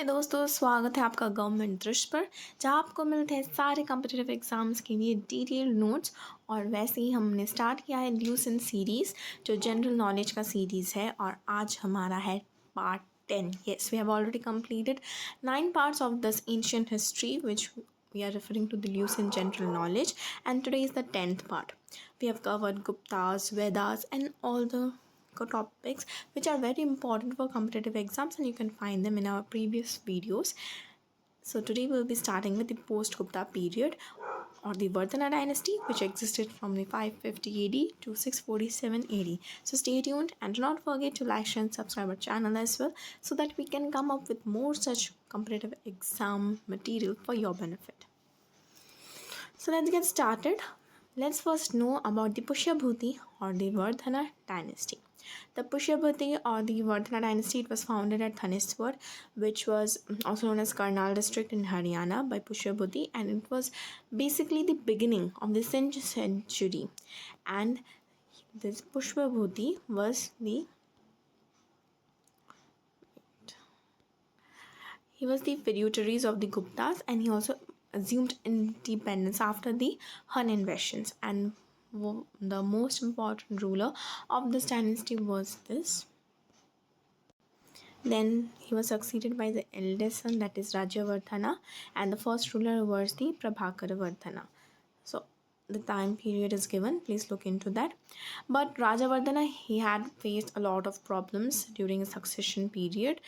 हे दोस्तों, स्वागत है आपका गवर्नमेंट दृश्य पर, जहाँ आपको मिलते हैं सारे कॉम्पिटिटिव एग्जाम्स के लिए डिटेल नोट्स। और वैसे ही हमने स्टार्ट किया है ल्यूसेंट सीरीज़, जो जनरल नॉलेज का सीरीज़ है। और आज हमारा है part 10। Yes, we have already completed 9 parts of this ancient history, which we are referring to the Lucent general knowledge, and today is the 10th part. We have covered Guptas, Vedas, and all the topics which are very important for competitive exams, and you can find them in our previous videos. So today we'll be starting with the Post-Gupta period, or the Vardhana dynasty, which existed from the 550 AD to 647 AD. So stay tuned and do not forget to like, share and subscribe our channel as well, so that we can come up with more such competitive exam material for your benefit. So let's get started. Let's first know about the Pushyabhuti or the Vardhana dynasty. The Pushyabhuti or the Vardhana dynasty, it was founded at Thaneswar, which was also known as Karnal district in Haryana, by Pushyabhuti, and it was basically the beginning of the 6th century. And this Pushyabhuti was the feudatories of the Guptas, and he also assumed independence after the Hun invasions. And the most important ruler of this dynasty was this. Then he was succeeded by the eldest son, that is Rajavardhana, and the first ruler was the Prabhakara Vardhana. So the time period is given, please look into that. But Rajavardhana, he had faced a lot of problems during his succession period.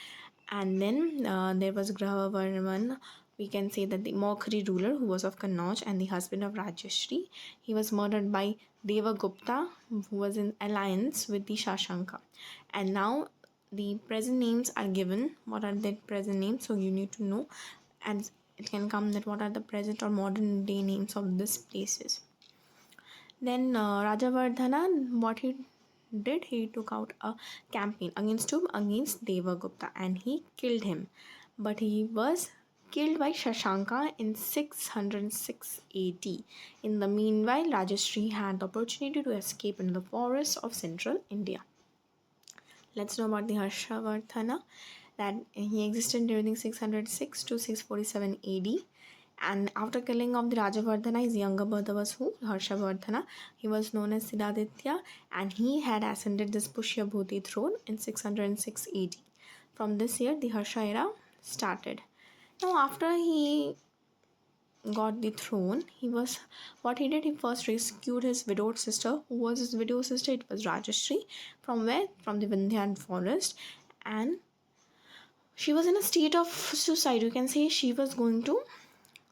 And then there was Grahavarman. We can say that the Mauryan ruler, who was of Kannauj and the husband of Rajashri, he was murdered by Devagupta, who was in alliance with the Shashanka. And now the present names are given. What are the present names? So you need to know, and it can come that what are the present or modern day names of these places. Then Rajavardhana, what he did, he took out a campaign against whom? Against Devagupta, and he killed him. But he was killed by Shashanka in 606 AD. In the meanwhile, Rajashri had the opportunity to escape into the forests of central India. Let's know about the Harshavardhana, that he existed during 606 to 647 AD. And after killing of the Rajavardhana, his younger brother was who? Harshavardhana. He was known as Siddhaditya, and he had ascended this Pushyabhuti throne in 606 AD. From this year, the Harsha era started. Now, after he got the throne, he first rescued his widowed sister. Who was his widowed sister? It was Rajashri. From where? From the Vindhyan forest. And she was in a state of suicide. You can say she was going to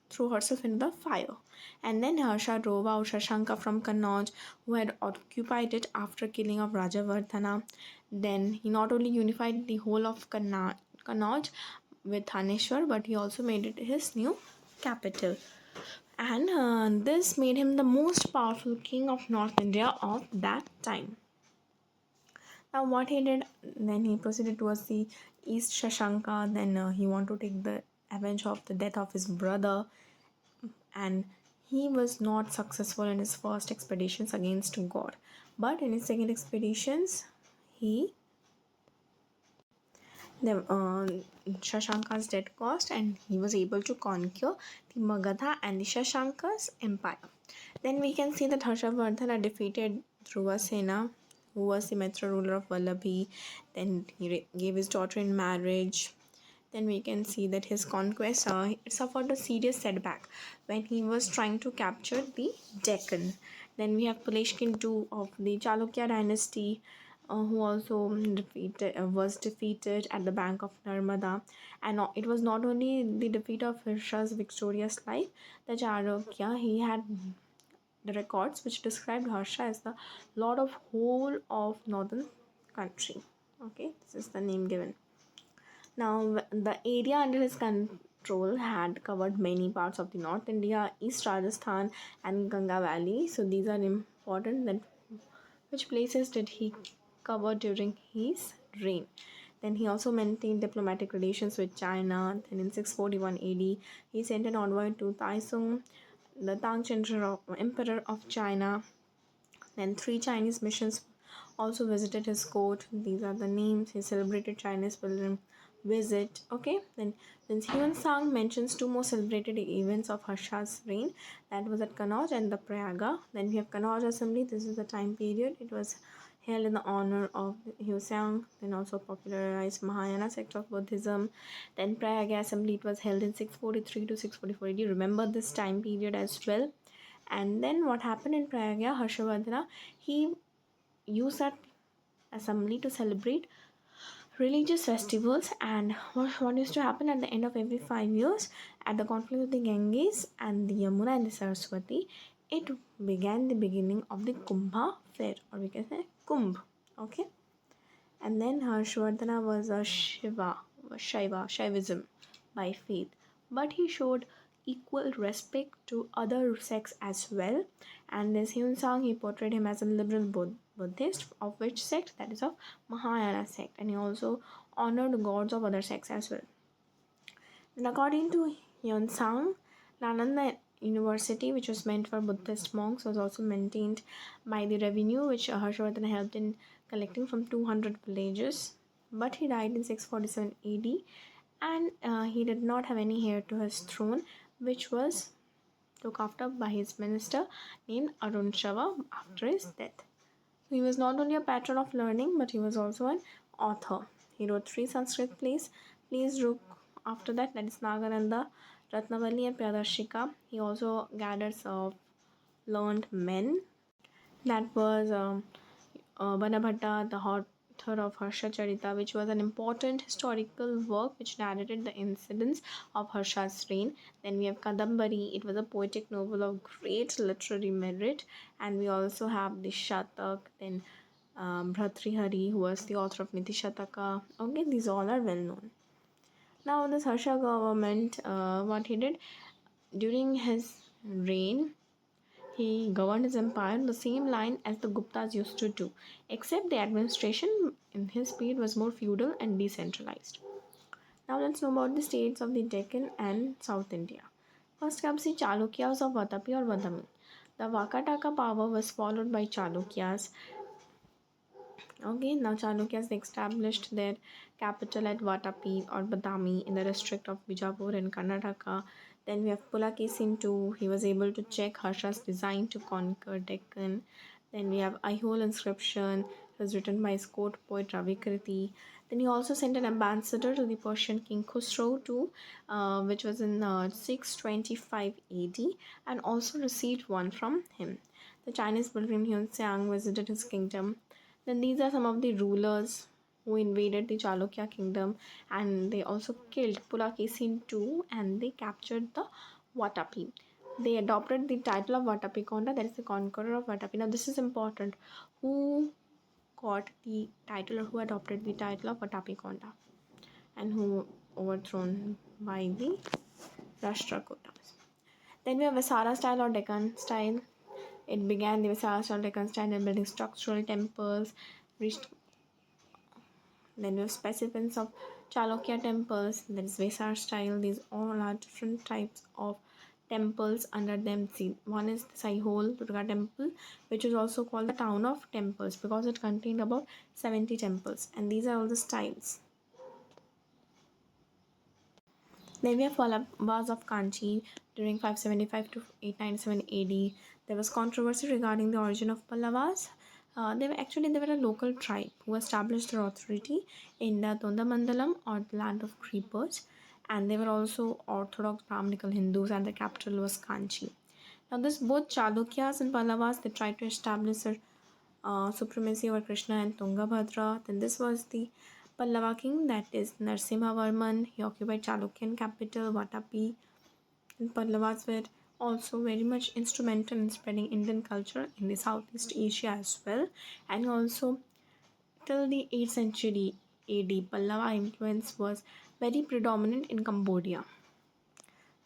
throw herself in the fire. And then Harsha drove out Shashanka from Kannauj, who had occupied it after killing of Rajavardhana. Then he not only unified the whole of Kannauj with Thaneshwar, but he also made it his new capital. And this made him the most powerful king of North India of that time. Now what he did, then he proceeded towards the East Shashanka. Then he wanted to take the revenge of the death of his brother, and he was not successful in his first expeditions against God. But in his second expeditions, Shashanka's death caused, and he was able to conquer the Magadha and the Shashanka's empire. Then we can see that Harshavardhana defeated Dhruvasena, who was the Mitra ruler of Vallabhi. Then he gave his daughter in marriage. Then we can see that his conquest suffered a serious setback when he was trying to capture the Deccan. Then we have Puleshkin II of the Chalukya dynasty, who also was defeated at the bank of Narmada. And it was not only the defeat of Harsha's victorious life, the Chalukya, he had the records which described Harsha as the lord of whole of northern country. Okay, this is the name given. Now, the area under his control had covered many parts of the North India, East Rajasthan, and Ganga Valley. So these are important. That which places did he cover during his reign? Then he also maintained diplomatic relations with China. Then in 641 AD, he sent an envoy to Taizong, the Tang Emperor of China. Then 3 Chinese missions also visited his court. These are the names. He celebrated Chinese visit. Okay, then Hyun Sang mentions two more celebrated events of Harsha's reign, that was at Kannauj and the Prayaga. Then we have Kannauj assembly. This is the time period it was held in the honor of Hyun Sang, then also popularized Mahayana sect of Buddhism. Then Prayaga assembly, it was held in 643 to 644 AD. Remember this time period as well. And then what happened in Prayaga, Harshavardhana, he used that assembly to celebrate religious festivals. And what used to happen at the end of every 5 years, at the confluence of the Ganges and the Yamuna and the Saraswati, it began the beginning of the Kumbha fair, or we can say Kumbh. Okay, and then Harshvardhana was a Shaivism by faith, but he showed equal respect to other sects as well. And this Hyun Sang, he portrayed him as a liberal Buddhist, of which sect? That is of Mahayana sect, and he also honored gods of other sects as well. And according to Hyun Sang, Nalanda University, which was meant for Buddhist monks, was also maintained by the revenue which Harshvardhana helped in collecting from 200 villages. But he died in 647 AD, and he did not have any heir to his throne, which was looked after by his minister named Arun Shava after his death. So he was not only a patron of learning, but he was also an author. He wrote 3 Sanskrit plays. Please look after that is Nagananda, Ratnavali and Pradarshika. He also gathered learned men. That was Banabhatta, the author of Harsha Charita, which was an important historical work which narrated the incidents of Harsha's reign. Then we have Kadambari, it was a poetic novel of great literary merit. And we also have the Shatak, then Bhartrihari, who was the author of Niti Shataka. Okay, these all are well known. Now, this Harsha government, what he did during his reign, he governed his empire on the same line as the Guptas used to do, except the administration in his period was more feudal and decentralized. Now, let's know about the states of the Deccan and South India. First comes the Chalukyas of Vatapi or Vadami. The Vakataka power was followed by Chalukyas. Okay, now Chalukyas established their capital at Vatapi or Badami in the district of Bijapur in Karnataka. Then we have Pulakesin II. He was able to check Harsha's design to conquer Deccan. Then we have Aihole inscription. It was written by his court poet Ravi Kriti. Then he also sent an ambassador to the Persian king Khusro too, which was in 625 AD, and also received one from him. The Chinese pilgrim Hyun Xiang visited his kingdom. Then these are some of the rulers who invaded the Chalukya kingdom, and they also killed Pulakesin II and they captured the Vatapi. They adopted the title of Vatapikonda, that is the conqueror of Vatapi. Now this is important. Who got the title or who adopted the title of Vatapikonda and who overthrown by the Rashtrakutas. Then we have Visara style or Deccan style. It began the Visara style Deccan style in building structural temples, reached. Then we have specimens of Chalukya temples, that is Vesar style. These all are different types of temples under them. See, one is the Saihol Durga temple, which is also called the town of temples because it contained about 70 temples, and these are all the styles. Then we have Pallavas of Kanchi during 575 to 897 AD. There was controversy regarding the origin of Pallavas. They were a local tribe who established their authority in the Tondamandalam or the land of creepers, and they were also Orthodox Brahminical Hindus, and the capital was Kanchi. Now, this both Chalukyas and Pallavas, they tried to establish their supremacy over Krishna and Tungabhadra. Then this was the Pallava king, that is Narsimhavarman. He occupied Chalukyan capital Vatapi. And Pallavas were also very much instrumental in spreading Indian culture in the Southeast Asia as well. And also till the 8th century AD, Pallava influence was very predominant in Cambodia.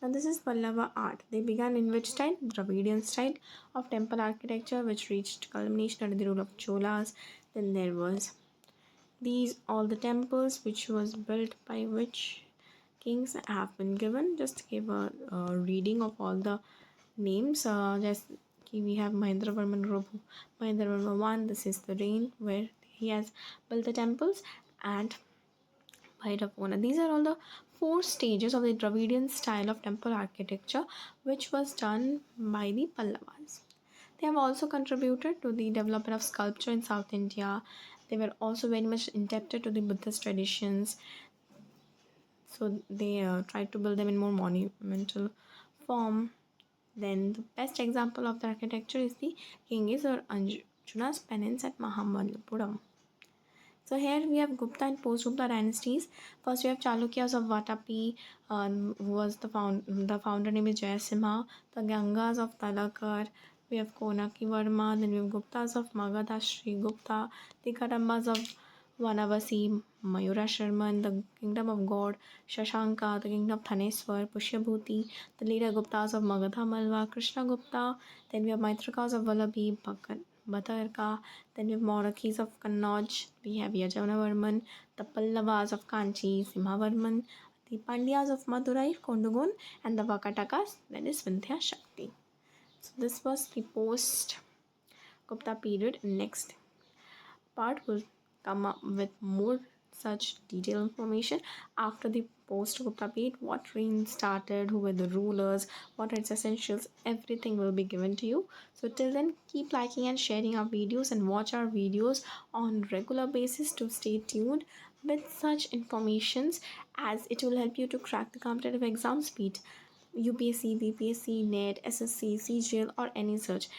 Now this is Pallava art. They began in which style? Dravidian style of temple architecture, which reached culmination under the rule of Cholas. Then there was these all the temples which was built by which kings have been given. Just give a reading of all the names. Just we have Mahendravarman group, Mahendravarman I. This is the reign where he has built the temples, and Bhairavona. These are all the four stages of the Dravidian style of temple architecture, which was done by the Pallavas. They have also contributed to the development of sculpture in South India. They were also very much indebted to the Buddhist traditions, so they tried to build them in more monumental form. Then the best example of the architecture is the Kingis or Anjuna's penance at Mahamalapuram. So here we have Gupta and Post-Gupta dynasties. First we have Chalukyas of Vatapi, who was the founder name is Jayasimha. The Gangas of Talakar. We have Konaki Varma. Then we have Guptas of Magadha Sri Gupta. The Kadambas of Vanavasi, Mayura Sharman. The kingdom of God, Shashanka. The kingdom of Thaneswar, Pushyabhuti. The later Guptas of Magadha Malwa, Krishna Gupta. Then we have Maitrakas of Vallabhi, Bhatarka. Then we have Maurakis of Kannauj, we have Yajanavarman, the Pallavas of Kanchi, Simhavarman, the Pandyas of Madurai, Kondugun, and the Vakatakas, that is Vindhya Shakti. So this was the post Gupta period. Next part will come up with more such detailed information after the post-Gupta period, what reign started, who were the rulers, what are its essentials, everything will be given to you. So till then, keep liking and sharing our videos and watch our videos on regular basis to stay tuned with such informations, as it will help you to crack the competitive exams, be it UPSC, BPSC, NET, SSC, CGL or any such.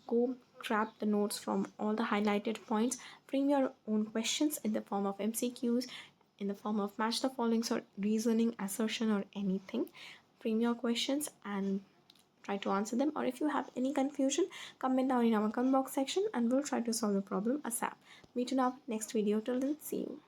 Go grab the notes from all the highlighted points, bring your own questions in the form of MCQs, in the form of match the followings or reasoning, assertion or anything. Bring your questions and try to answer them, or if you have any confusion, comment down in our comment box section and we'll try to solve the problem ASAP. Meet you now next video. Till then, see you.